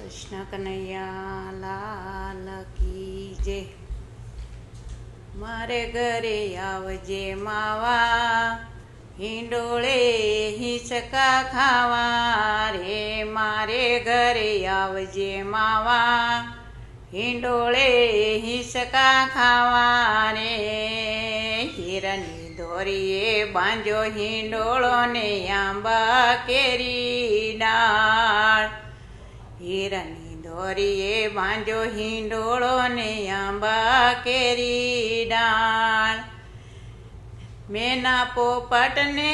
કૃષ્ણ કનૈયા લાલ કી જય। મારે ઘરે આવજે માવા, હિંડોળે હિંચકા ખાવા રે। મારે ઘરે આવજે માવા, હિંડોળે હિંચકા ખાવા રે। હીરાની દોરીએ બાંધ્યો હિંડોળો ને આંબા કેરી ડાળ। હીરાની દોરીએ બાંધ્યો હિંડોળો ને આંબા કેરી ડાળ। મેના પોપટને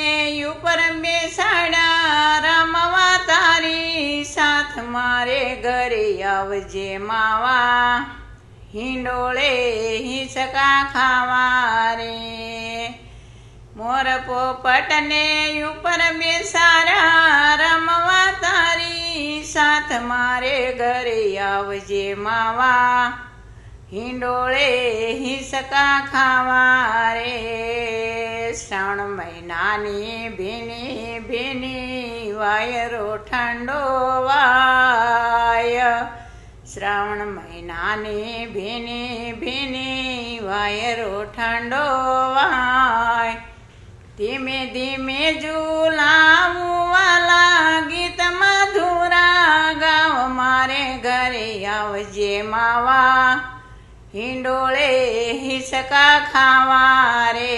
ઉપર બેસાડ્યા, રમવા તારી સાથ મારે ઘરે આવજે માવા, હિંડોળે હિંચકા ખાવા રે। મોર પોપટને ઉપર બેસાડ્યા, રમવા તારી સાથ મારે ઘરે આવજે માવા, હિંડોળે હિંચકા ખાવા રે। શ્રાવણ મહિનાની ભીની ભીની વાયરો ઠંડો વાય। શ્રાવણ મહિનાની ભીની ભીની વાયરો ઠંડો વાય। ધીમે ધીમે ઝૂલાવું વાલા, ગીત મધુરા ગાવ મારે ઘરે આવજે માવા, હિંડોળે હિંચકા ખાવા રે।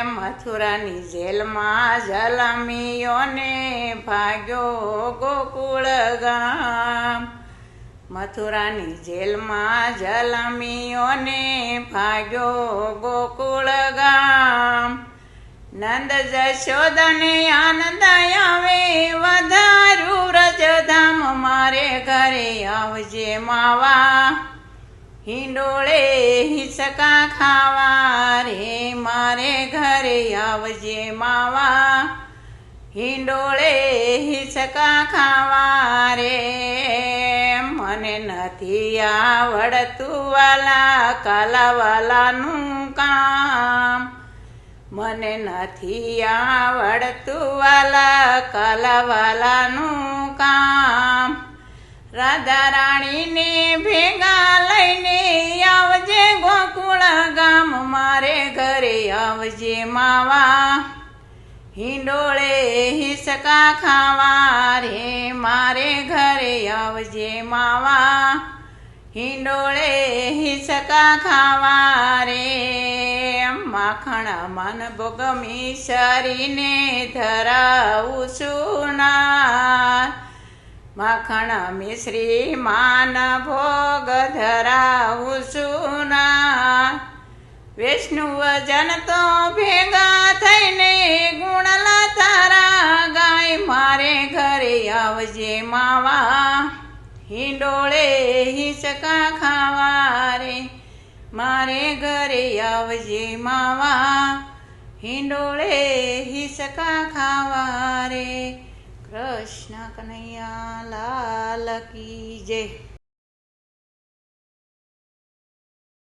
મથુરાની જેલમાં જલમીઓને ભાગ્યો ગોકુળ ગામ। મથુરાની જેલમાં જલમીઓને ભાગ્યો ગોકુળ ગામ। નંદ જશોદાને આનંદ આવે, વધાર્યું વ્રજધામ મારે ઘરે આવજે માવા, હિંડોળે હિંચકા ખાવા રે। મારે ઘરે આવજે માવા, હિંડોળે હિંચકા ખાવા રે। મને નથી આવડતું વાલા કાલાવાલાનું કામ, મને નથી આવડતું વાલા કાલાવાલાનું કામ। રાધા રાણીને ભેગા લઈને આવજે ગોકુળ ગામ, મારે ઘરે આવજે માવા, હિંડોળે હિંચકા ખાવા રે। મારે ઘરે આવજે માવા, હિંડોળે હિંચકા ખાવા રે। માખણ મન ભોગમી શરીને ધરાવું છું નાર, માખણ મિશ્રી માન ભોગ ધરાવું છું નાર। વૈષ્ણવ જન તો ભેગા થઈને ગુણલા તારા ગાય, મારે ઘરે આવજે માવા, હિંડોળે હિંચકા ખાવા રે। મારે ઘરે આવજે માવા, હિંડોળે હિંચકા ખાવા રે। કૃષ્ણ કનૈયા લાલ કી જય।